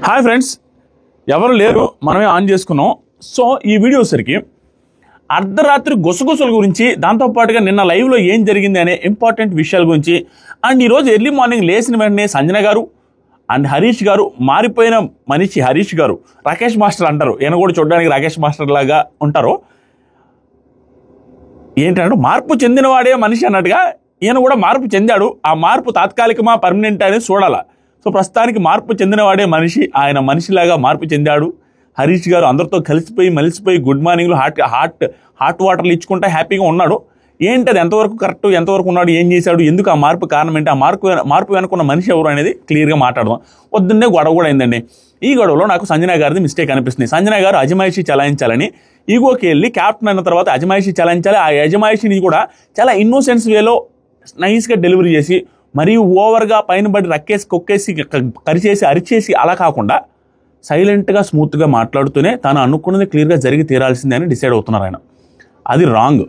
Hi friends, ఎవరు లేరు, మనమే ఆన్ చేసుకున్నాం. సో ఈ వీడియో సరికి అర్ధరాత్రి గుసగుసల గురించి, దాంతోపాటుగా నిన్న లైవ్లో ఏం జరిగింది అనే ఇంపార్టెంట్ విషయాల గురించి, అండ్ ఈరోజు ఎర్లీ మార్నింగ్ లేచిన వెంటనే సంజన గారు అండ్ హరీష్ గారు, మారిపోయిన మనిషి హరీష్ గారు, రాకేష్ మాస్టర్ అంటారు, ఈయన కూడా చూడడానికి రాకేష్ మాస్టర్ లాగా ఉంటారు. ఏంటంటే మార్పు చెందినవాడే మనిషి అన్నట్టుగా ఈయన కూడా మార్పు చెందాడు. ఆ మార్పు తాత్కాలికమా పర్మనెంట్ అనేది చూడాలా. సో ప్రస్తుతానికి మార్పు చెందినవాడే మనిషి, ఆయన మనిషిలాగా మార్పు చెందాడు. హరీష్ గారు అందరితో కలిసిపోయి మలిసిపోయి గుడ్ మార్నింగ్లో హాట్ వాటర్లు ఇచ్చుకుంటా హ్యాపీగా ఉన్నాడు. ఏంటది, ఎంతవరకు కరెక్ట్, ఎంతవరకు ఉన్నాడు, ఏం చేశాడు, ఎందుకు ఆ మార్పు కారణం ఏంటి, ఆ మార్పు వెనుకున్న మనిషి ఎవరు అనేది క్లియర్గా మాట్లాడదాం. పొద్దున్నే గొడవ కూడా అయిందండి. ఈ గొడవలో నాకు సంజన గారిది మిస్టేక్ అనిపిస్తుంది. సంజన గారు అజమాయిషీ చలాయించాలని ఈగోకి వెళ్ళి క్యాప్టెన్ అయిన తర్వాత అజమాయిషీ చలాయించాలి. ఆ అజమాయిషీని కూడా చాలా ఇన్నోసెన్స్ వేలో నైస్గా డెలివరీ చేసి, మరియు ఓవర్గా పైన పడి రక్కేసి కొక్కేసి కరిచేసి అరిచేసి అలా కాకుండా సైలెంట్గా స్మూత్గా మాట్లాడుతూనే తను అనుకున్నది క్లియర్గా జరిగి తీరాల్సిందే అని డిసైడ్ అవుతున్నారు ఆయన. అది రాంగ్.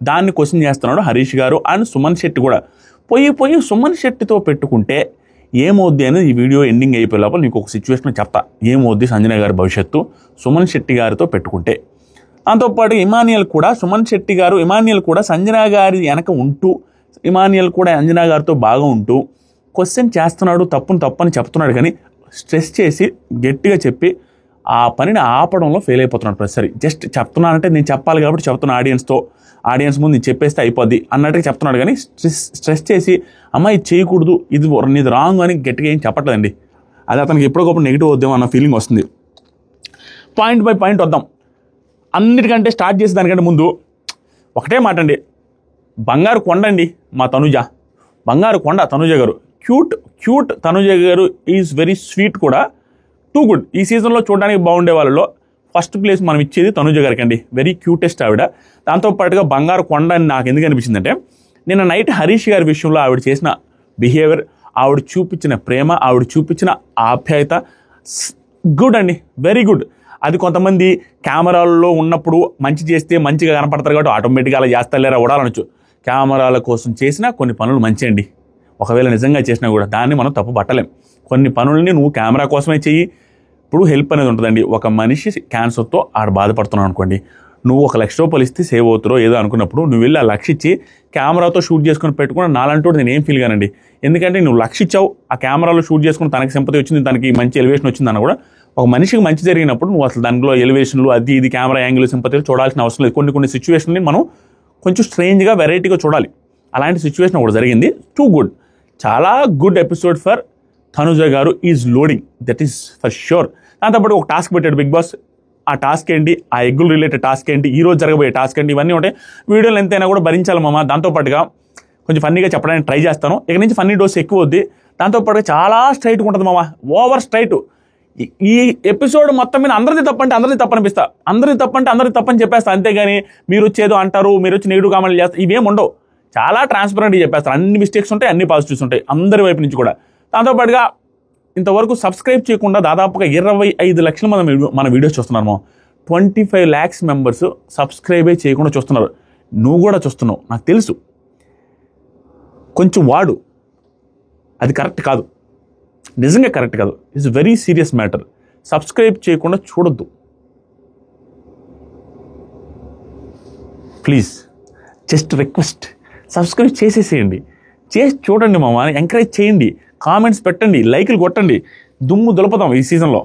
దాన్ని క్వశ్చన్ చేస్తున్నాడు హరీష్ గారు అండ్ సుమన్ శెట్టి కూడా. పోయి సుమన్ శెట్టితో పెట్టుకుంటే ఏమవుద్ది అనేది ఈ వీడియో ఎండింగ్ అయిపోయే లోపల నీకు ఒక సిచ్యువేషన్ చెప్తా. ఏమవుద్ది సంజన గారి భవిష్యత్తు సుమన్ శెట్టి గారితో పెట్టుకుంటే. దాంతోపాటు ఇమానియల్ కూడా సంజన గారి వెనక ఉంటూ, ఇమానియల్ కూడా అంజనా గారితో బాగా ఉంటూ క్వశ్చన్ చేస్తున్నాడు, తప్పని చెప్తున్నాడు, కానీ స్ట్రెస్ చేసి గట్టిగా చెప్పి ఆ పనిని ఆపడంలో ఫెయిల్ అయిపోతున్నాడు ప్రతిసారి. జస్ట్ చెప్తున్నానంటే నేను చెప్పాలి కాబట్టి చెప్తున్నా, ఆడియన్స్ ముందు నేను చెప్పేస్తే అయిపోద్ది అన్నట్టుగా చెప్తున్నాడు, కానీ స్ట్రెస్ చేసి అమ్మాయి చేయకూడదు, ఇది రాంగ్ అని గట్టిగా ఏం చెప్పట్లేదండి. అది అతనికి ఎప్పటికప్పుడు నెగిటివ్ వద్దాం అన్న ఫీలింగ్ వస్తుంది. పాయింట్ బై పాయింట్ వద్దాం. అన్నిటికంటే స్టార్ట్ చేసే దానికంటే ముందు ఒకటే మాట అండి, బంగారు కొండ అండి మా తనుజ, బంగారు కొండ తనుజ గారు. క్యూట్ తనుజ గారు ఈజ్ వెరీ స్వీట్ కూడా, టూ గుడ్. ఈ సీజన్లో చూడడానికి బాగుండే వాళ్ళలో ఫస్ట్ ప్లేస్ మనం ఇచ్చేది తనుజ గారికి అండి. వెరీ క్యూటెస్ట్ ఆవిడ. దాంతోపాటుగా బంగారు కొండ అని నాకు ఎందుకు అనిపించిందంటే, నిన్న నైట్ హరీష్ గారి విషయంలో ఆవిడ చేసిన బిహేవియర్, ఆవిడ చూపించిన ప్రేమ, ఆవిడ చూపించిన ఆప్యాయత గుడ్ అండి, వెరీ గుడ్. అది కొంతమంది కెమెరాల్లో ఉన్నప్పుడు మంచి చేస్తే మంచిగా కనపడతారు కాబట్టి ఆటోమేటిక్గా అలా చేస్తాలేరా ఉడాలనొచ్చు. కెమెరాల కోసం చేసిన కొన్ని పనులు మంచి అండి. ఒకవేళ నిజంగా చేసినా కూడా దాన్ని మనం తప్పు పట్టలేం. కొన్ని పనులని నువ్వు కెమెరా కోసమే చెయ్యి. ఇప్పుడు హెల్ప్ అనేది ఉంటుందండి. ఒక మనిషి క్యాన్సర్తో బాధపడుతున్నావు అనుకోండి, నువ్వు 1 లక్ష రూపాయలు ఇస్తే సేవ్ అవుతారో ఏదో అనుకున్నప్పుడు నువ్వు వెళ్ళి ఆ లక్ష ఇచ్చి కెమెరాతో షూట్ చేసుకుని పెట్టుకుని నాలంటూ నేను ఏం ఫీల్ కానండి. ఎందుకంటే నువ్వు లక్ష ఇచ్చావు, ఆ కెమెరాలో షూట్ చేసుకుని తనకి సింపతి వచ్చింది, తనకి మంచి ఎలివేషన్ వచ్చిందన్న కూడా, ఒక మనిషికి మంచి జరిగినప్పుడు నువ్వు అసలు దానిలో ఎలివేషన్లు అది ఇది కెమెరా యాంగిల్ సింపతిలు చూడాల్సిన అవసరం లేదు. కొన్ని సిచ్యువేషన్ని మనం కొంచెం స్ట్రేంజ్గా వెరైటీగా చూడాలి. అలాంటి సిచ్యువేషన్ ఒకటి జరిగింది. టూ గుడ్, చాలా గుడ్ ఎపిసోడ్ ఫర్ తనుజ గారు. Is loading, that is for sure. దాంతోపాటు ఒక టాస్క్ పెట్టాడు బిగ్ బాస్. ఆ టాస్క్ ఏంటి, ఆ ఎగ్గులు రిలేటెడ్ టాస్క్ ఏంటి, ఈ రోజు జరగబోయే టాస్క్ ఏంటి, ఇవన్నీ ఉంటాయి. వీడియోలు ఎంతైనా కూడా భరించాలి మామ. దాంతోపాటుగా కొంచెం ఫన్నీగా చెప్పడానికి ట్రై చేస్తాను. ఇక నుంచి ఫన్నీ డోస్ ఎక్కువ వద్ది. దాంతోపాటుగా చాలా స్ట్రైట్గా ఉంటుంది మామ, ఓవర్ స్ట్రైట్. ఈ ఎపిసోడ్ మొత్తం మీద అందరిది తప్పంటే అందరిది తప్పనిపిస్తా, అందరిది తప్పని చెప్పేస్తా. అంతేగాని మీరు వచ్చేదో అంటారు, మీరు వచ్చి నెగిటివ్ కామెంట్లు చేస్తారు, ఇవేం ఉండవు. చాలా ట్రాన్స్పరెంట్గా చెప్పేస్తారు. అన్ని మిస్టేక్స్ ఉంటాయి, అన్ని పాజిటివ్స్ ఉంటాయి అందరి వైపు నుంచి కూడా. దాంతోపాటుగా ఇంతవరకు సబ్స్క్రైబ్ చేయకుండా దాదాపుగా 25 లక్షల మంది మన వీడియోస్ చూస్తున్నాము. 25 lakhs మెంబర్స్ సబ్స్క్రైబే చేయకుండా చూస్తున్నారు. నువ్వు కూడా చూస్తున్నావు, నాకు తెలుసు. కొంచెం వాడు, అది కరెక్ట్ కాదు, నిజంగా కరెక్ట్ కాదు. It's very serious matter. Subscribe చేయకుండా చూడొద్దు ప్లీజ్, జస్ట్ రిక్వెస్ట్. సబ్స్క్రైబ్ చేసేసేయండి, చేసి చూడండి మామ, ఎంకరేజ్ చేయండి, కామెంట్స్ పెట్టండి, లైకులు కొట్టండి, దుమ్ము దులపదాం ఈ సీజన్లో.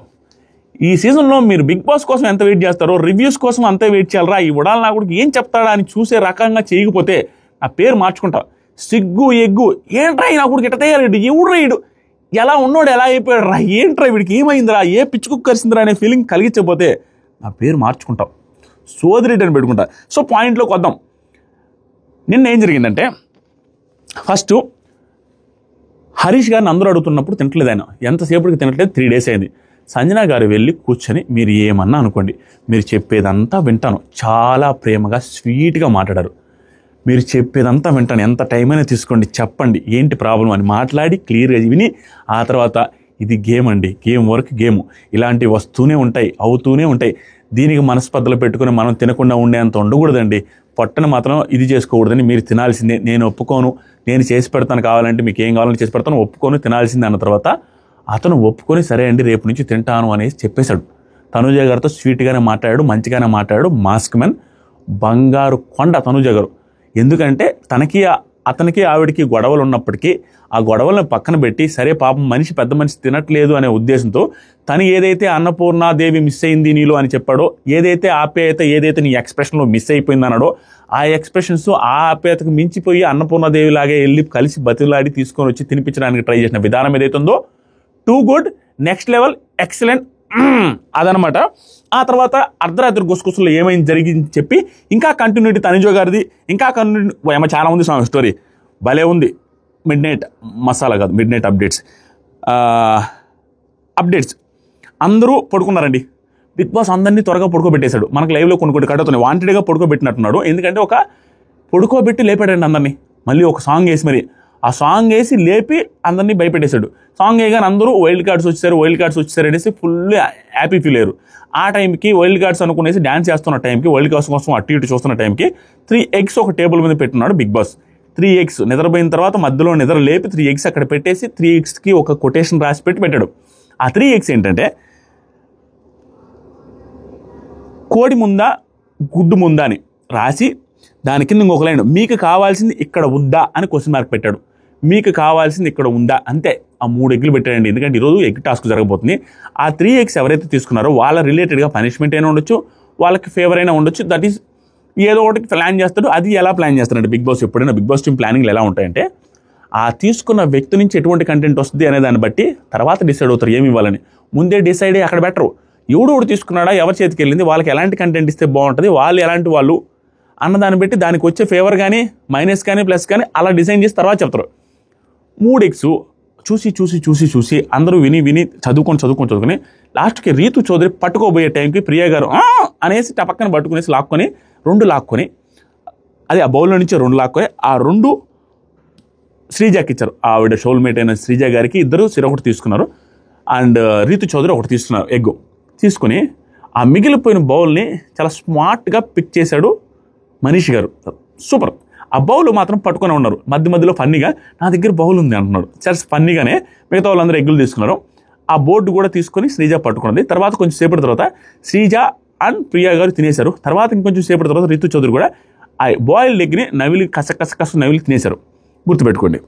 మీరు బిగ్ బాస్ కోసం ఎంత వెయిట్ చేస్తారో రివ్యూస్ కోసం అంతే వెయిట్ చేయాలరా. ఈ ఉడాల నా కూడా ఏం చెప్తాడా అని చూసే రకంగా చేయకపోతే నా పేరు మార్చుకుంటా. సిగ్గు ఎగ్గు ఏంట్రా నా కూడా గిట్ట తయారు, ఎవడు రైడు, ఎలా ఉన్నాడు, ఎలా అయిపోయాడు రా, ఏంట్రా వీడికి ఏమైందిరా, ఏ పిచ్చుకు కరిసిందిరా అనే ఫీలింగ్ కలిగించకపోతే నా పేరు మార్చుకుంటాం, సోదరి అని పెట్టుకుంటా. సో పాయింట్లోకి వద్దాం. నిన్న ఏం జరిగిందంటే, ఫస్ట్ హరీష్ గారిని అందరూ అడుగుతున్నప్పుడు తినట్లేదు ఆయన. ఎంతసేపటికి తినట్లేదు, 3 days అయింది. సంజన గారు వెళ్ళి కూర్చొని మీరు ఏమన్నా అనుకోండి, మీరు చెప్పేదంతా వింటాను, చాలా ప్రేమగా స్వీట్గా మాట్లాడారు. మీరు చెప్పేదంతా వింటాను, ఎంత టైం అయినా తీసుకోండి, చెప్పండి ఏంటి ప్రాబ్లం అని మాట్లాడి క్లియర్గా విని, ఆ తర్వాత ఇది గేమ్ అండి, గేమ్ వర్క్ గేమ్, ఇలాంటివి వస్తూనే ఉంటాయి, అవుతూనే ఉంటాయి, దీనికి మనస్పర్ధలు పెట్టుకుని మనం తినకుండా ఉండేంత ఉండకూడదండి, పొట్టను మాత్రం ఇది చేసుకోకూడదని, మీరు తినాల్సిందే, నేను ఒప్పుకోను, నేను చేసి పెడతాను, కావాలంటే మీకు ఏం కావాలంటే చేసి పెడతాను, ఒప్పుకోను, తినాల్సిందే అన్న తర్వాత అతను ఒప్పుకొని సరే అండి రేపు నుంచి తింటాను అనేసి చెప్పేశాడు. తనూజ గారితో స్వీట్గానే మాట్లాడాడు, మంచిగానే మాట్లాడాడు. మాస్క్ మ్యాన్ బంగారు కొండ తనూజ గారు. ఎందుకంటే అతనికి ఆవిడికి గొడవలు ఉన్నప్పటికీ ఆ గొడవలను పక్కన పెట్టి సరే పాపం మనిషి పెద్ద మనిషి తినట్లేదు అనే ఉద్దేశంతో తను ఏదైతే అన్నపూర్ణాదేవి మిస్ అయింది నీలో అని చెప్పాడో, ఏదైతే ఆప్యాయత ఏదైతే నీ ఎక్స్ప్రెషన్లో మిస్ అయిపోయింది అన్నాడో, ఆ ఎక్స్ప్రెషన్స్ ఆ ఆప్యాయతకు మించిపోయి అన్నపూర్ణాదేవి లాగే వెళ్ళి కలిసి బతిలాడి తీసుకొని వచ్చి తినిపించడానికి ట్రై చేసిన విధానం ఏదైతే ఉందో too good, next level, excellent అదనమాట. ఆ తర్వాత అర్ధరాత్రి గుసగుసలో ఏమైంది జరిగింది చెప్పి ఇంకా కంటిన్యూటీ తనుజ గారిది, ఇంకా కంటిన్యూటీ చాలా ఉంది స్టోరీ, భలే ఉంది. మిడ్ నైట్ మసాలా కాదు, మిడ్ నైట్ అప్డేట్స్ అందరూ పడుకున్నారండి. బిగ్ బాస్ అందరినీ త్వరగా పడుకోబెట్టేశాడు. మనకు లైవ్లో కొన్ని కట్ అవుతున్నాయి. వాంటెడ్గా పడుకోబెట్టినట్టున్నాడు. ఎందుకంటే ఒక పడుకోబెట్టి లేపాడండి అందరినీ. మళ్ళీ ఒక సాంగ్ వేసి మరి ఆ సాంగ్ వేసి లేపి అందరినీ భయపెట్టేశాడు. సాంగ్ వేయగానే అందరూ వైల్డ్ కార్డ్స్ వచ్చేసారు అనేసి ఫుల్ హ్యాపీ ఫీల్ అయ్యారు. ఆ టైంకి వైల్డ్ కార్డ్స్ అనుకునేసి డ్యాన్స్ చేస్తున్న టైంకి, వైల్డ్ కార్డ్స్ కోసం అటు ఇటు చూస్తున్న టైంకి 3 eggs ఒక టేబుల్ మీద పెట్టున్నాడు బిగ్ బాస్. 3 eggs నిద్రపోయిన తర్వాత మధ్యలో నిద్ర లేపి 3 eggs అక్కడ పెట్టేసి 3 eggsకి ఒక కొటేషన్ రాసి పెట్టాడు. ఆ 3 eggs ఏంటంటే కోడి ముందా గుడ్డు ముందా అని రాసి దాని కింద ఇంకొక లైన్ మీకు కావాల్సింది ఇక్కడ ఉందా అని క్వశ్చన్ మార్క్ పెట్టాడు. మీకు కావాల్సింది ఇక్కడ ఉందా అంతే. ఆ 3 ఎగ్గులు పెట్టాడండి. ఎందుకంటే ఈరోజు ఎగ్ టాస్క్ జరగబోతుంది. ఆ 3 eggs ఎవరైతే తీసుకున్నారో వాళ్ళ రిలేటెడ్గా పనిష్మెంట్ అయినా ఉండొచ్చు, వాళ్ళకి ఫేవర్ అయినా ఉండొచ్చు. దట్ ఈస్ ఏదో ఒకటి ప్లాన్ చేస్తాడు. అది ఎలా ప్లాన్ చేస్తాడంటే బిగ్ బాస్ ఎప్పుడైనా బిగ్ బాస్ టీమ్ ప్లానింగ్లు ఎలా ఉంటాయంటే ఆ తీసుకున్న వ్యక్తి నుంచి ఎటువంటి కంటెంట్ వస్తుంది అనే దాన్ని బట్టి తర్వాత డిసైడ్ అవుతారు ఏమి ఇవ్వాలని. ముందే డిసైడ్ అక్కడ బెటరు. ఎవడు తీసుకున్నాడా, ఎవరి చేతికి వెళ్ళింది, వాళ్ళకి ఎలాంటి కంటెంట్ ఇస్తే బాగుంటుంది, వాళ్ళు ఎలాంటి వాళ్ళు అన్నదాన్ని బట్టి దానికి వచ్చే ఫేవర్ కానీ మైనస్ కానీ ప్లస్ కానీ అలా డిజైన్ చేసి తర్వాత చెప్తారు. 3 eggs చూసి అందరూ విని చదువుకొని లాస్ట్కి రీతు చౌదరి పట్టుకోబోయే టైంకి ప్రియా గారు అనేసి టపక్కన పట్టుకునేసి లాక్కొని 2 లాక్కొని అదే ఆ బౌల్లో నుంచి 2 లాక్కొని ఆ 2 శ్రీజాకి ఇచ్చారు. ఆవిడ షోల్మేట్ అయిన శ్రీజ గారికి ఇద్దరు ఒకటి తీసుకున్నారు. అండ్ రీతు చౌదరి ఒకటి తీసుకున్నారు. ఎగ్ తీసుకుని ఆ మిగిలిపోయిన బౌల్ని చాలా స్మార్ట్గా పిక్ చేశాడు మనీష్ గారు. సూపర్. ఆ బౌల్ మాత్రం పట్టుకొని ఉన్నారు. మధ్యలో ఫన్నీగా నా దగ్గర బౌల్ ఉంది అంటున్నాడు. చాలా ఫన్నీగానే మిగతా వాళ్ళందరూ ఎగ్గులు తీసుకున్నారు. ఆ బోర్డు కూడా తీసుకొని శ్రీజ పట్టుకున్నది. తర్వాత కొంచెం సేపటి తర్వాత శ్రీజ అండ్ ప్రియా గారు తినేశారు. తర్వాత ఇంకొంచెం సేపటి తర్వాత రితు చౌదరి కూడా ఆ బాయిల్డ్ ఎగ్ని నవిలి కస నవిలి తినేశారు. గుర్తుపెట్టుకోండి.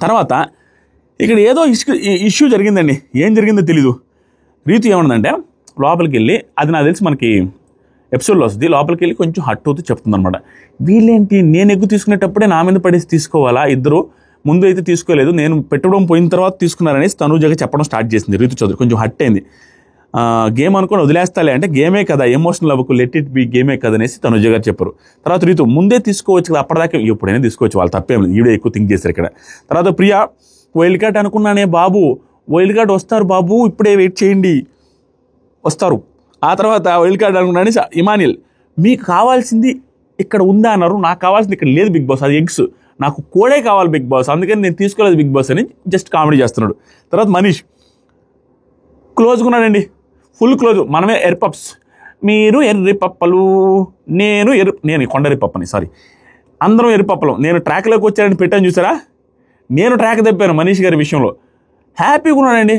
తర్వాత ఇక్కడ ఏదో ఇష్యూ జరిగిందండి. ఏం జరిగిందో తెలీదు. రీతు ఏమన్నదంటే లోపలికి వెళ్ళి, అది నాకు తెలిసి మనకి ఎపిసోడ్లో వస్తుంది, లోపలికి వెళ్ళి కొంచెం హట్ అవుతూ చెప్తుంది అనమాట. వీళ్ళేంటి నేను ఎగ్గు తీసుకునేటప్పుడే నా మీద పడేసి తీసుకోవాలా, ఇద్దరు ముందు అయితే తీసుకోలేదు, నేను పెట్టడం పోయిన తర్వాత తీసుకున్నారనేసి తనూజగా చెప్పడం స్టార్ట్ చేసింది రీతు చౌదరి. కొంచెం హట్ అయింది. గేమ్ అనుకుని వదిలేస్తాలే అంటే గేమే కదా, ఎమోషనల్ అవ్వకు, లెట్ ఇట్ బి, గేమే కదా అనేసి తనూజ గారు చెప్పారు. తర్వాత రీతు ముందే తీసుకోవచ్చు కదా, అప్పటిదాకా ఎప్పుడైనా తీసుకోవచ్చు, వాళ్ళు తప్పేం లేదు, ఈవిడే ఎక్కువ థింక్ చేశారు ఇక్కడ. తర్వాత ప్రియా వైల్డ్ కార్డ్ అనుకున్నానే బాబు, వైల్డ్ కార్డ్ వస్తారు బాబు, ఇప్పుడే వెయిట్ చేయండి వస్తారు. ఆ తర్వాత వైల్డ్ కార్డ్ అనుకున్నాను ఇమానియల్, మీకు కావాల్సింది ఇక్కడ ఉందా అన్నారు, నాకు కావాల్సింది ఇక్కడ లేదు బిగ్ బాస్, అది ఎగ్స్, నాకు కోడే కావాలి బిగ్ బాస్, అందుకని నేను తీసుకోలేదు బిగ్ బాస్ అని జస్ట్ కామెడీ చేస్తున్నాడు. తర్వాత మనీష్ క్లోజ్గా ఉన్నాడండి, ఫుల్ క్లోజ్, మనమే ఎర్పప్స్, మీరు ఎర్రి పప్పలు, నేను కొండరి పప్పని, సారీ అందరం ఎర్రిపప్పలం, నేను ట్రాక్లోకి వచ్చారని పెట్టాను చూసారా, నేను ట్రాక్ తప్పాను మనీష్ గారి విషయంలో. హ్యాపీగా ఉన్నాడండి.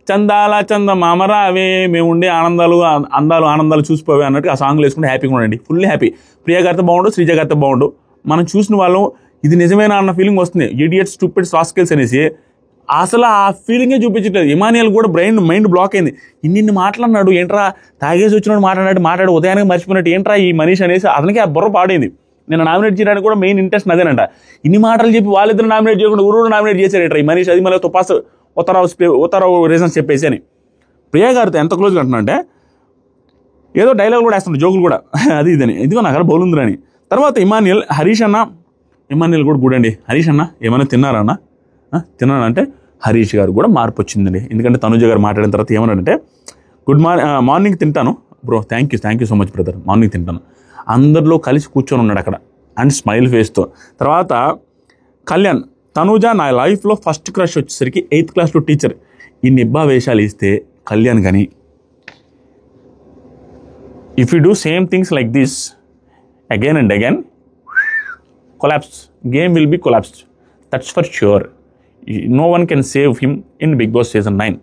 చందాల చంద మామరావే, మేము ఉండే ఆనందాలు చూసిపోవే అన్నట్టు ఆ సాంగ్లు వేసుకుంటే హ్యాపీగా ఉండండి, ఫుల్లీ హ్యాపీ. ప్రియా గారితో బాగుండు, శ్రీజ గారితో బాగుండు, మనం చూసిన వాళ్ళం ఇది నిజమేనా అన్న ఫీలింగ్ వస్తుంది. ఇడియట్స్ స్టూపిడ్స్ రాస్కెల్స్ అనేసి అసలు ఆ ఫీలింగే చూపించట్లేదు. ఇమానియల్ కూడా మైండ్ బ్లాక్ అయింది. ఇన్ని మాట్లాడినాడు ఏంట్రా, తాగేసి వచ్చినాడు మాట్లాడు ఉదయానికి మర్చిపోయినట్టు ఏంట్రా ఈ మనీష్ అనేసి అతనికి ఆ బుర్ర పాడైంది. నేను నామినేట్ చేయడానికి కూడా మెయిన్ ఇంట్రెస్ట్ అదేనంట. ఇన్ని మాటలు చెప్పి వాళ్ళిద్దరు నామినేట్ చేయకుండా ఊరు నామినేట్ చేశారు ఈ మనీష్, అది మళ్ళీ తుపాస్ ఉత్తరావు రీజన్స్ చెప్పేసి అని. ప్రియా గారితో ఎంత క్లోజ్గా అంటున్నా అంటే ఏదో డైలాగ్ కూడా వేస్తున్నాడు, జోకులు కూడా, అది ఇదని, ఇదిగో నాకు అక్కడ బౌలుందిరని. తర్వాత హరీష్ అన్న, ఇమానియల్ కూడా గుడ్ అండి. హరీష్ అన్న ఏమైనా తిన్నారా తిన్నానంటే హరీష్ గారు కూడా మార్పు వచ్చిందండి. ఎందుకంటే తనుజ గారు మాట్లాడిన తర్వాత ఏమన్నాడంటే మార్నింగ్ తింటాను bro, thank you so much brother, morning తింటాను, అందరిలో కలిసి కూర్చొని ఉన్నాడు అక్కడ అండ్ స్మైల్ ఫేస్తో. తర్వాత కళ్యాణ్, తనుజ నా లైఫ్లో ఫస్ట్ క్రష్ వచ్చేసరికి 8th క్లాస్లో టీచర్, ఈ నిబ్బా వేషాలు ఇస్తే కళ్యాణ్ కానీ if you do same things like this again and again, collapse, game will be collapsed, that's for sure. No one can save him in big boss season 9.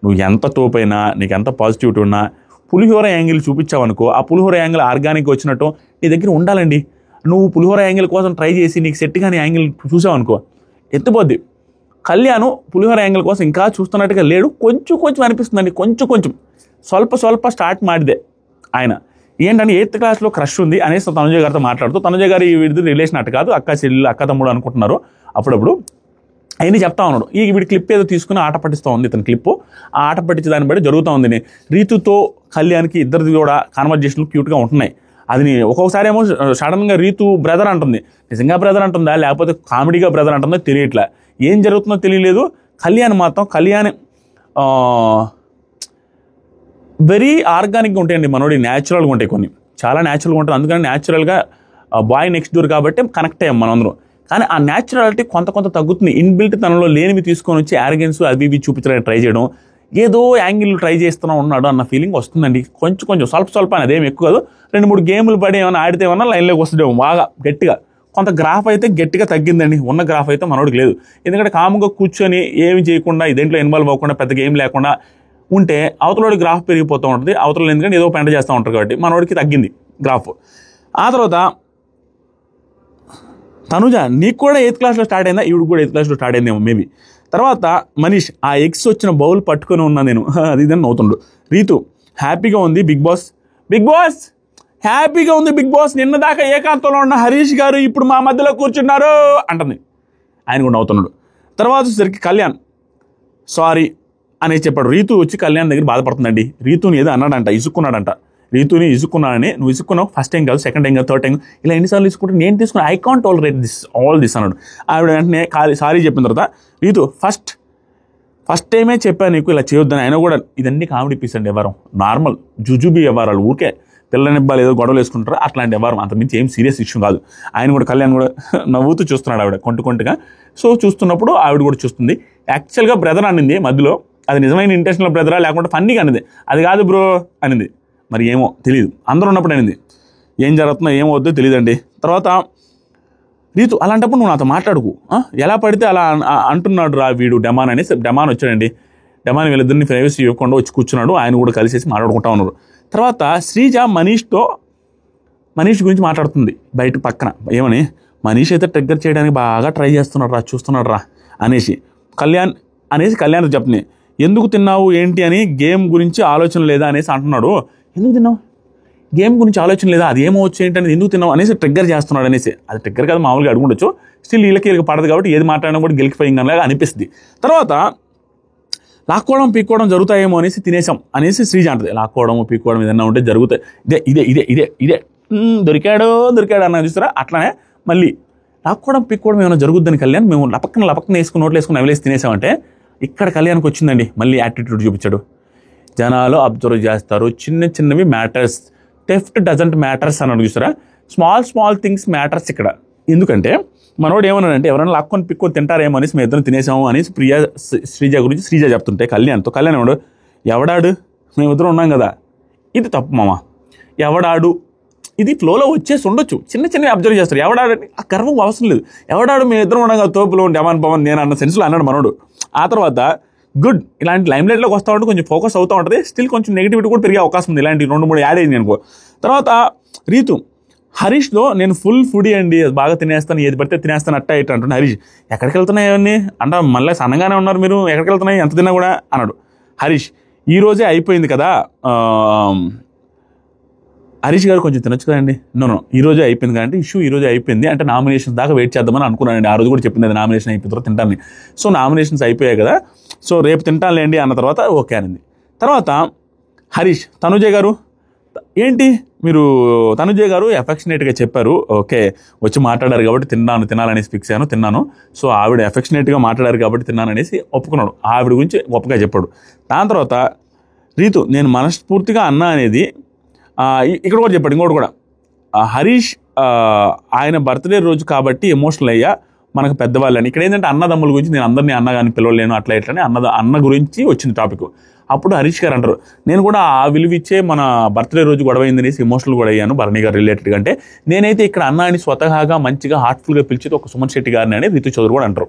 నువ్వు ఎంత తోపైనా, నీకు ఎంత పాజిటివిటీ ఉన్నా, పులిహోర యాంగిల్ చూపించావనుకో, ఆ పులిహోర యాంగిల్ ఆర్గానిక్ వచ్చినట్టు నీ దగ్గర ఉండాలండి. నువ్వు పులిహోర యాంగిల్ కోసం ట్రై చేసి నీకు సెట్ కానీ యాంగిల్ చూసావనుకో ఎత్తిపోద్ది. కళ్యాణ్ పులిహోర యాంగిల్ కోసం ఇంకా చూస్తున్నట్టుగా లేడు. కొంచెం అనిపిస్తుందండి, కొంచెం స్వల్ప స్టార్ట్ ಮಾಡಿದೆ ఆయన. ఏంటంటే 8th క్లాస్లో క్రష్ ఉంది అనేసి తనుజ గారితో మాట్లాడుతూ, తనుజ గారి వీడి రిలేషన్ అట్టు కాదు, అక్క చెల్లి అక్క తమ్ముడు అనుకుంటున్నారు అప్పుడప్పుడు అవన్నీ చెప్తా ఉన్నాడు. ఈ వీడి క్లిప్ ఏదో తీసుకుని ఆట పట్టిస్తూ ఉంది ఇతని క్లిప్పు. ఆ ఆట పట్టించే దాన్ని బట్టి జరుగుతూ ఉంది. రీతుతో కళ్యాణ్కి ఇద్దరిది కూడా కాన్వర్జేషన్లు క్యూట్గా ఉంటున్నాయి. అది ఒక్కొక్కసారి ఏమో సడన్గా రీతు బ్రదర్ అంటుంది. నిజంగా బ్రదర్ అంటుందా లేకపోతే కామెడీగా బ్రదర్ అంటుందో తెలియట్లే, ఏం జరుగుతుందో తెలియలేదు. కళ్యాణ్ వెరీ ఆర్గానిక్గా ఉంటాయండి మనోడి, న్యాచురల్గా ఉంటాయి, కొన్ని చాలా న్యాచురల్గా ఉంటుంది. అందుకని న్యాచురల్గా బాయ్ నెక్స్ట్ డోర్ కాబట్టి కనెక్ట్ అయ్యాం మనందరం. కానీ ఆ న్యాచురాలిటీ కొంత తగ్గుతుంది. ఇన్బిల్ట్ తనలో లేనివి తీసుకొని వచ్చి యారగెన్స్ అవి ఇవి చూపించడానికి ట్రై చేయడం, ఏదో యాంగిల్ ట్రై చేస్తూనే ఉన్నాడు అన్న ఫీలింగ్ వస్తుందండి. కొంచెం స్వల్ప అని, అదేం ఎక్కువ కాదు. 2-3 గేములు పడి ఏమైనా ఆడితే ఏమన్నా లైన్లోకి వస్తుండేమో బాగా గట్టిగా. కొంత గ్రాఫ్ అయితే గట్టిగా తగ్గిందండి, ఉన్న గ్రాఫ్ అయితే మనోడికి లేదు. ఎందుకంటే కాముగా కూర్చొని ఏమి చేయకుండా, ఇదేంట్లో ఇన్వాల్వ్ అవ్వకుండా, పెద్ద గేమ్ లేకుండా ఉంటే అవతలోడి గ్రాఫ్ పెరిగిపోతూ ఉంటుంది. అవతల ఎందుకంటే ఏదో పెంట చేస్తూ ఉంటారు కాబట్టి మనోడికి తగ్గింది గ్రాఫ్. ఆ తర్వాత తనుజ నీకు కూడా 8th క్లాస్లో స్టార్ట్ అయిందా, ఈవిడ కూడా 8th క్లాస్లో స్టార్ట్ అయిందేమో మేబీ. తర్వాత మనీష్ ఆ ఎగ్స్ వచ్చిన బౌల్ పట్టుకొని ఉన్నా నేను అది ఇదని నవ్వుతుండు. రీతు హ్యాపీగా ఉంది బిగ్ బాస్ హ్యాపీగా ఉంది బిగ్ బాస్, నిన్న దాకా ఏకాంతంలో ఉన్న హరీష్ గారు ఇప్పుడు మా మధ్యలో కూర్చున్నారు అంటుంది. ఆయన కూడా నవ్వుతున్నాడు. తర్వాత వచ్చేసరికి కళ్యాణ్ సారీ అనేసి చెప్పాడు. రీతు వచ్చి కళ్యాణ్ దగ్గర బాధపడుతుందండి. రీతుని ఏదో అన్నాడంట, ఇసుక్కున్నాడంట. రీతుని ఇసుక్కున్నానని, నువ్వు ఇసుక్కున్నావు ఫస్ట్ టైం కాదు, సెకండ్ టైం కాదు, థర్డ్ టైం, ఇలా ఎన్నిసార్లు ఇసుకుంటే నేను తీసుకున్నా, I can't tolerate all this అన్నాడు. ఆవిడ వెంటనే సారీ చెప్పిన తర్వాత రీతు ఫస్ట్ టైమే చెప్పాను నీకు ఇలా చేయొద్దని. ఆయన కూడా ఇదన్నీ కామెడీ పీస్ అండి, ఎవరం నార్మల్ జుజుబీ వ్యవహారాలు, ఊరికే పిల్లనిబ్బాలు ఏదో గొడవలు వేసుకుంటారు అట్లాంటి వ్యవహారం, అంతమించి ఏం సీరియస్ ఇష్యూ కాదు. ఆయన కూడా కళ్యాణ్ కూడా నవ్వుతూ చూస్తున్నాడు ఆవిడ కొంటుగా. సో చూస్తున్నప్పుడు ఆవిడ కూడా చూస్తుంది. యాక్చువల్గా బ్రదర్ అనింది మధ్యలో, అది నిజమైన ఇంటెన్షనల్ బ్రదరా లేకుంటే ఫన్నీగా అనింది, అది కాదు బ్రో అనింది. మరి ఏమో తెలియదు, అందరూ ఉన్నప్పుడు అనింది. ఏం జరుగుతుందో ఏమో వద్దో తెలియదండి. తర్వాత రీతు అలాంటప్పుడు నువ్వు నాతో మాట్లాడుకు, ఎలా పడితే అలా అంటున్నాడు రా వీడు డెమాన్ అనేసి. డెమాన్ వచ్చాడండి. డెమాన్ వీళ్ళిద్దరిని ప్రైవసీ ఇవ్వకుండా వచ్చి కూర్చున్నాడు. ఆయన కూడా కలిసేసి మాట్లాడుకుంటా ఉన్నారు. తర్వాత శ్రీజ మనీష్ గురించి మాట్లాడుతుంది బయట పక్కన. ఏమని, మనీష్ అయితే ట్రిగ్గర్ చేయడానికి బాగా ట్రై చూస్తున్నాడు రా అనేసి. కళ్యాణ్ చెప్తుంది. ఎందుకు తిన్నావు ఏంటి అని, గేమ్ గురించి ఆలోచన లేదా అనేసి అంటున్నాడు. ఎందుకు తిన్నావు, గేమ్ గురించి ఆలోచన లేదా, అది ఏమవచ్చు ఏంటి అనేది ఎందుకు తిన్నావు అనేసి ట్రిగ్గర్ చేస్తున్నాడు అనేసి. అది ట్రిగ్గర్ కాదు, మామూలుగా అడుగుండొచ్చు. స్టిల్ వీళ్ళకి పడదు కాబట్టి ఏది మాట్లాడినా కూడా గెలికిపోయింగ్ లాగా అనిపిస్తుంది. తర్వాత లాక్కోవడం పీక్కోవడం జరుగుతాయేమో అనేసి తినేసాం అనేసి శ్రీజ అంటది. లాక్కోవడం పీక్కోవడం ఏదన్నా ఉంటే జరుగుతాయి, ఇదే దొరికాడు అన్న చూస్తారా, అట్లానే మళ్ళీ లాక్కోవడం పీక్కోవడం ఏమైనా జరుగుద్దని కళ్యాణ్ మేము లపక్కన వేసుకుని నోట్లు వేసుకుని అవిలేసి తినేసామంటే ఇక్కడ కళ్యాణ్కి వచ్చిందండి మళ్ళీ యాటిట్యూడ్ చూపించాడు. జనాలు అబ్జర్వ్ చేస్తారు, చిన్నవి మ్యాటర్స్, టెఫ్ట్ డజంట్ మ్యాటర్స్ అన్నాడు చూసారా. స్మాల్ థింగ్స్ మ్యాటర్స్ ఇక్కడ. ఎందుకంటే మనోడు ఏమన్నాడంటే ఎవరైనా లాక్కొని పిక్కొని తింటారేమో అనేసి మేము ఇద్దరం తినేసాము అనేసి శ్రీజ గురించి శ్రీజ చెప్తుంటే కళ్యాణ్ ఏమన్నాడు, ఎవడాడు, మేమిద్దరం ఉన్నాం కదా, ఇది తప్పు మామ, ఎవడాడు ఇది ఫ్లోలో వచ్చేసి ఉండొచ్చు, చిన్న అబ్జర్వ్ చేస్తారు. ఎవడాడని ఆ గర్వం అవసరం లేదు. ఎవడాడు మేము ఇద్దరం ఉండగా తోపులో డెమాన్ పవన్ నేను అన్న సెన్స్లో అన్నాడు మనోడు. ఆ తర్వాత గుడ్, ఇలాంటి లైమ్ లైట్లోకి వస్తూ ఉంటే కొంచెం ఫోకస్ అవుతూ ఉంటుంది. స్టిల్ కొంచెం నెగిటివిటీ కూడా పెరిగే అవకాశం ఉంది, ఇలాంటి 2-3 యాడ్ అయింది అనుకో. తర్వాత రీతు హరీష్లో నేను ఫుల్ ఫుడీ అండి, బాగా తినేస్తాను, ఏది పడితే తినేస్తాను అట్ట ఇట్ట అంటున్నా. హరీష్ ఎక్కడికి వెళ్తున్నాయి అవన్నీ అంటే మళ్ళీ సన్నగానే ఉన్నారు మీరు, ఎక్కడికి వెళ్తున్నాయి ఎంత తిన్నా కూడా అన్నాడు. హరీష్ ఈరోజే అయిపోయింది కదా, హరీష్ గారు కొంచెం తినొచ్చు కదండి. నో ఈరోజే అయిపోయింది కదంటే ఇష్యూ ఈరోజే అయిపోయింది అంటే నామినేషన్స్ దాకా వెయిట్ చేద్దామని అనుకున్నానండి. ఆ రోజు కూడా చెప్పింది అది నామినేషన్ అయిపోయిన తర్వాత తింటాను. సో నామినేషన్స్ అయిపోయాయి కదా, సో రేపు తింటానులేండి అన్న తర్వాత ఓకే అనింది. తర్వాత హరీష్ తనుజయ్ గారు ఏంటి మీరు తనుజయ్ గారు ఎఫెక్షనేట్గా చెప్పారు, ఓకే వచ్చి మాట్లాడారు కాబట్టి తినాలనేసి ఫిక్స్ అయ్యాను, తిన్నాను. సో ఆవిడ ఎఫెక్షనేట్గా మాట్లాడారు కాబట్టి తిన్నాను అనేసి ఒప్పుకున్నాడు. ఆవిడ గురించి గొప్పగా చెప్పాడు. దాని తర్వాత రీతు నేను మనస్ఫూర్తిగా అన్నా అనేది ఇక్కడ కూడా చెప్పాడు. ఇంకోటి కూడా హరీష్ ఆయన బర్త్డే రోజు కాబట్టి ఎమోషనల్ అయ్యా, మనకు పెద్దవాళ్ళని. ఇక్కడ ఏంటంటే అన్నదమ్ముల గురించి నేను అందరినీ అన్న కానీ పిలవలేను అట్లా ఇట్లని అన్న గురించి వచ్చింది టాపిక్. అప్పుడు హరీష్ గారు అంటారు నేను కూడా ఆ విలువిచ్చే మన బర్త్డే రోజు గొడవ అయిందనేసి ఎమోషనల్ కూడా అయ్యాను భరణి గారు రిలేటెడ్గా. అంటే నేనైతే ఇక్కడ అన్న అని స్వతహాగా మంచిగా హార్ట్ఫుల్గా పిలిచేది ఒక సుమన్ శెట్టి గారిని అని రితు చౌదరి కూడా అంటారు.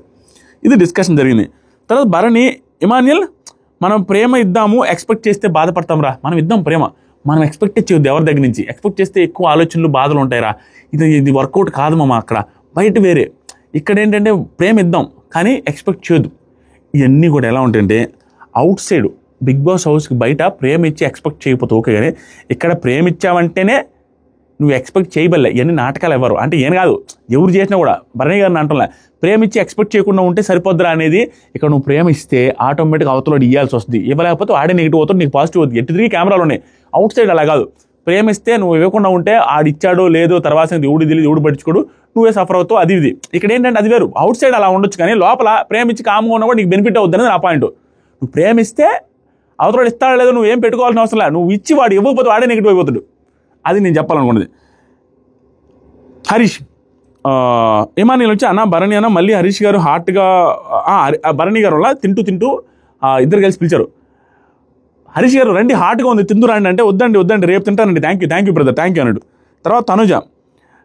ఇది డిస్కషన్ జరిగింది. తర్వాత భరణి, ఇమాన్యుయల్ మనం ప్రేమ ఇద్దాము, ఎక్స్పెక్ట్ చేస్తే బాధపడతాం రా, మనం ఇద్దాం ప్రేమ, మనం ఎక్స్పెక్ట్ చేయొద్దు ఎవరి దగ్గర నుంచి. ఎక్స్పెక్ట్ చేస్తే ఎక్కువ ఆలోచనలు బాధలు ఉంటాయిరా, ఇది వర్కౌట్ కాదు మామ, అక్కడ బయట వేరే, ఇక్కడ ఏంటంటే ప్రేమ ఇద్దాం కానీ ఎక్స్పెక్ట్ చేయొద్దు. ఇవన్నీ కూడా ఎలా ఉంటాయంటే అవుట్ సైడ్ బిగ్ బాస్ హౌస్కి బయట ప్రేమ ఇచ్చి ఎక్స్పెక్ట్ చేయకపోతే ఓకే, కానీ ఇక్కడ ప్రేమ ఇచ్చావంటేనే నువ్వు ఎక్స్పెక్ట్ చేయబల్లే. ఇవన్నీ నాటకాలు ఎవరు అంటే ఏం కాదు, ఎవరు చేసినా కూడా భరణి గారిని అంటలే, ప్రేమ ఇచ్చి ఎక్స్పెక్ట్ చేయకుండా ఉంటే సరిపోద్దురా అనేది. ఇక్కడ నువ్వు ప్రేమ ఇస్తే ఆటోమేటిక్గా అవతల ఇవ్వాల్సి వస్తుంది, ఇవ్వలేకపోతే ఆడే నెగిటివ్ అవుతుంది, నీకు పాజిటివ్ అవుతుంది. ఎట్టి తిరిగి కెమెరాలు ఉన్నాయి. అవుట్ సైడ్ అలా కాదు, ప్రేమిస్తే నువ్వు ఇవ్వకుండా ఉంటే ఆడిచ్చాడో లేదో తర్వాత దేవుడు తెలియదు, దేవుడు పట్టించుకోడు, నువ్వే సఫర్ అవుతావు, అది ఇది. ఇక్కడ ఏంటంటే అది వేరు, అవుట్ సైడ్ అలా ఉండొచ్చు కానీ లోపల ప్రేమించి కామ్గా ఉన్నా కూడా నీకు బెనిఫిట్ అవుతుంది నా పాయింట్. నువ్వు ప్రేమిస్తే అవతల ఇస్తాడో లేదో నువ్వు ఏం పెట్టుకోవాల్సిన అవసరం లేదు, నువ్వు ఇచ్చి వాడు ఇవ్వకపోతే వాడే నెగిటివ్ అయిపోతాడు. అది నేను చెప్పాలనుకున్నది. హరీష్ ఇమాన్యుయల్ వచ్చి అన్న భరణి అన్న మళ్ళీ హరీష్ గారు హార్ట్గా భరణి గారు వల్ల తింటూ ఇద్దరు కలిసి పిలిచారు. హరీష్ గారు రండి హార్ట్గా ఉంది తిందు రండి అంటే వద్దండి రేపు తింటానండి, thank you brother, thank you అన్నాడు. తర్వాత తనుజ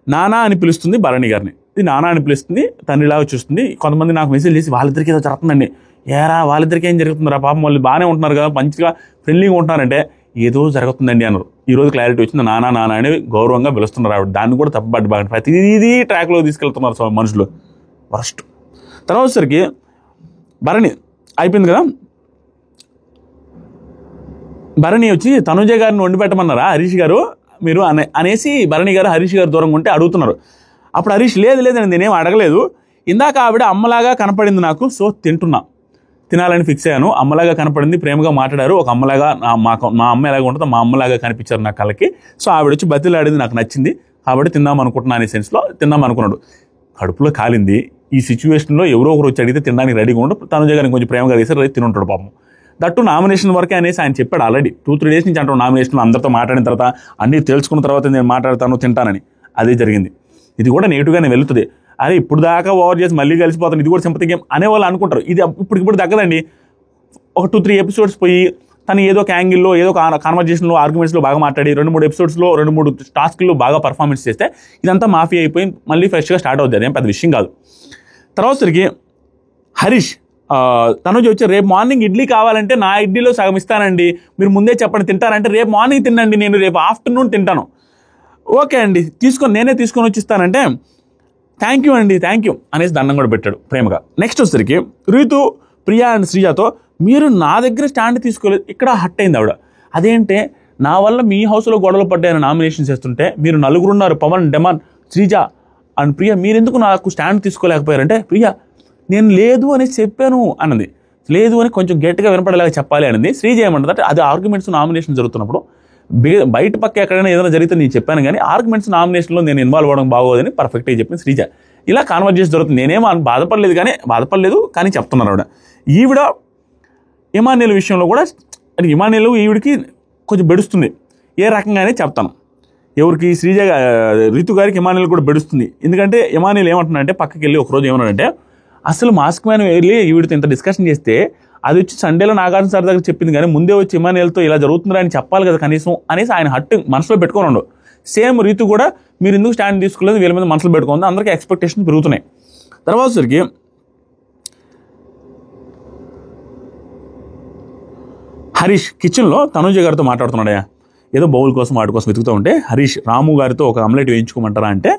నానా అని పిలుస్తుంది భరణి గారిని, ఇది నానా అని పిలుస్తుంది, తండ్రిలాగా చూస్తుంది. కొంతమంది నాకు మెసేజ్ చేసి వాళ్ళిద్దరికి ఏదో జరుగుతుందండి, ఏరా వాళ్ళిద్దరికి ఏం జరుగుతుందిరా, పాపం వాళ్ళు బాగానే ఉంటున్నారు కదా, మంచిగా ఫ్రెండ్లీగా ఉంటున్నారంటే ఏదో జరుగుతుందండి అన్నారు. ఈరోజు క్లారిటీ వచ్చింది, నానా అని గౌరవంగా పిలుస్తున్నారు ఆవిడ, దాన్ని కూడా తప్పబట్టి బాగా ప్రతిదీ ట్రాక్లో తీసుకెళ్తున్నారు మనుషులు, వరస్ట్. తర్వాత వచ్చేసరికి భరణి అయిపోయింది కదా, భరణి వచ్చి తనుజ గారిని వండి పెట్టమన్నారా హరీష్ గారు మీరు అనేసి భరణి గారు హరీష్ గారు దూరంగా ఉంటే అడుగుతున్నారు. అప్పుడు హరీష్ లేదండి నేనేం అడగలేదు, ఇందాక ఆవిడ అమ్మలాగా కనపడింది నాకు, సో తినాలని ఫిక్స్ అయ్యాను, అమ్మలాగా కనపడింది, ప్రేమగా మాట్లాడారు, ఒక అమ్మలాగా మా అమ్మ ఎలాగా ఉంటుందో మా అమ్మలాగా కనిపించారు నా కళ్ళకి, సో ఆవిడ వచ్చి బతిలాడింది నాకు నచ్చింది కాబట్టి తిందాం అనుకుంటున్నా అనే సెన్స్లో తిందాం అనుకున్నాడు. కడుపులో కాలింది, ఈ సిచ్యువేషన్లో ఎవరో ఒకరు వచ్చి అడిగితే తినడానికి రెడీగా ఉండడు, తనుజ గారిని కొంచెం ప్రేమగా తీసి తినుంటాడు పాపం. దట్టు నామినేషన్ వరకే అనేసి ఆయన చెప్పాడు ఆల్రెడీ 2-3 డేస్ నుంచి అంటాడు, నామినేషన్లో అందరితో మాట్లాడిన తర్వాత అన్నీ తెలుసుకున్న తర్వాత నేను మాట్లాడతాను తింటానని, అదే జరిగింది. ఇది కూడా నెగిటివ్గానే వెళ్తుంది. అరే ఇప్పుడు దాకా ఓవర్ చేసి మళ్ళీ కలిసిపోతాను, ఇది కూడా సింపతి గేమ్ అనేవాళ్ళు అనుకుంటారు. ఇది ఇప్పుడు తగ్గదండి. ఒక 2-3 ఎపిసోడ్స్ పోయి తను ఏదో ఒక యాంగిల్లో ఏదో కాన్వర్జేషన్లో ఆర్గ్యుమెంట్స్లో బాగా మాట్లాడి 2-3 ఎపిసోడ్స్లో 2-3 టాస్క్లో బాగా పర్ఫార్మెన్స్ చేస్తే ఇదంతా మాఫీ అయిపోయి మళ్ళీ ఫ్రెష్గా స్టార్ట్ అవుతుంది, అదేం పెద్ద విషయం కాదు. తర్వాత సరికి హరీష్ తనుజ వచ్చి రేపు మార్నింగ్ ఇడ్లీ కావాలంటే నా ఇడ్లీలో సగం ఇస్తానండి, మీరు ముందే చెప్పండి తింటారంటే రేపు మార్నింగ్ తినండి, నేను రేపు ఆఫ్టర్నూన్ తింటాను. ఓకే అండి నేనే తీసుకొని వచ్చి ఇస్తానంటే థ్యాంక్ యూ అనేసి దండం కూడా పెట్టాడు ప్రేమగా. నెక్స్ట్ వచ్చేసరికి రీతు, ప్రియా అండ్ శ్రీజాతో మీరు నా దగ్గర స్టాండ్ తీసుకోలేదు, ఇక్కడ హట్ అయింది ఆవిడ. అదేంటే నా వల్ల మీ హౌస్లో గొడవలు పడ్డాయని నామినేషన్ చేస్తుంటే మీరు నలుగురున్నారు, పవన్, డెమాన్, శ్రీజ అండ్ ప్రియా, మీరెందుకు నాకు స్టాండ్ తీసుకోలేకపోయారంటే ప్రియా నేను లేదు అని చెప్పాను అన్నది, లేదు అని కొంచెం గట్టిగా వినపడేలాగా చెప్పాలి అన్నది. శ్రీజ ఏమంటుంది అంటే అది ఆర్గ్యుమెంట్స్ నామినేషన్ జరుగుతున్నప్పుడు బయట పక్క ఎక్కడైనా ఏదైనా జరిగితే నేను చెప్పాను కానీ ఆర్గ్యుమెంట్స్ నామినేషన్లో నేను ఇన్వాల్వ్ అవ్వడం బాగోదని పర్ఫెక్ట్గా చెప్పింది శ్రీజ. ఇలా కాన్వర్జేషన్ జరుగుతుంది, నేనేమో బాధపడలేదు కానీ చెప్తున్నారు ఆవిడ. ఈవిడ ఇమాన్యుయల్ విషయంలో కూడా ఇమాన్యుయల్ ఈవిడికి కొంచెం బెడుస్తుంది, ఏ రకంగానే చెప్తాను. ఎవరికి శ్రీజ రీతు గారికి ఇమాన్యుయల్ కూడా బెడుస్తుంది. ఎందుకంటే ఇమాన్యుయల్ ఏమంటున్నాడంటే పక్కకి వెళ్ళి ఒకరోజు ఏమన్నాడంటే అసలు మాస్క్ మ్యాన్ వెళ్ళి ఈవిడితో ఇంత డిస్కషన్ చేస్తే అది వచ్చి సండేలో నాగార్జున సార్ దగ్గర చెప్పింది కానీ ముందే వచ్చి ఇమాన్యుయల్తో ఇలా జరుగుతుందని అని చెప్పాలి కదా కనీసం అనేసి ఆయన హట్టు మనసులో పెట్టుకొని ఉండవు. సేమ్ రీతు కూడా మీరు ఎందుకు స్టాండ్ తీసుకోలేదు వీళ్ళ మీద మనసులో పెట్టుకుంది, అందరికీ ఎక్స్పెక్టేషన్ పెరుగుతున్నాయి. తర్వాత సరికి హరీష్ కిచెన్లో తనుజ గారితో మాట్లాడుతున్నాడయా, ఏదో బౌల్ కోసం వాటి కోసం వెతుకుతూ ఉంటే హరీష్ రాము గారితో ఒక ఆమ్లెట్ వేయించుకోమంటారా అంటే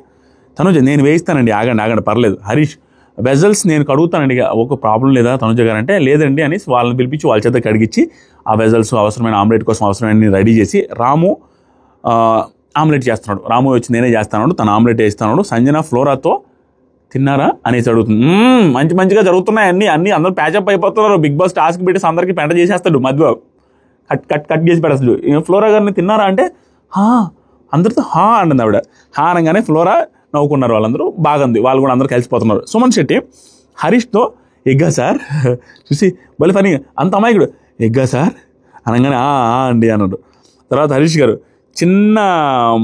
తనుజ నేను వేయిస్తానండి, ఆగండి పర్లేదు. హరీష్ వెజల్స్ నేను కడుగుతానండి, ఒక ప్రాబ్లం లేదా తనుజ గారు అంటే లేదండి అని వాళ్ళని పిలిపించి వాళ్ళ చేత కడిగించి ఆ వెజల్స్ అవసరమైన ఆమ్లెట్ కోసం అవసరమైన రెడీ చేసి రాము ఆమ్లెట్ చేస్తున్నాడు. రాము వచ్చి నేనే చేస్తాను, తను ఆమ్లెట్ వేస్తున్నాడు. సంజన ఫ్లోరాతో తిన్నారా అనేసి అడుగుతుంది. మంచిగా జరుగుతున్నాయి అన్నీ అందరూ ప్యాచప్ అయిపోతున్నారు. బిగ్ బాస్ టాస్క్ పెట్టేసి అందరికీ పెంట చేసేస్తాడు, మధ్య కట్ చేసి పెడతాడు. ఫ్లోరా గారిని తిన్నారా అంటే అందరితో అంటుంది ఆవిడ. అనగానే ఫ్లోరా నవ్వుకున్నారు వాళ్ళందరూ, బాగుంది, వాళ్ళు కూడా అందరూ కలిసిపోతున్నారు. సుమన్ శెట్టి హరీష్తో ఎగ్గా సార్ చూసి భలే ఫనీ, అంత అమాయకుడు ఎగ్గా సార్ అనగానే అండి అన్నాడు. తర్వాత హరీష్ గారు చిన్న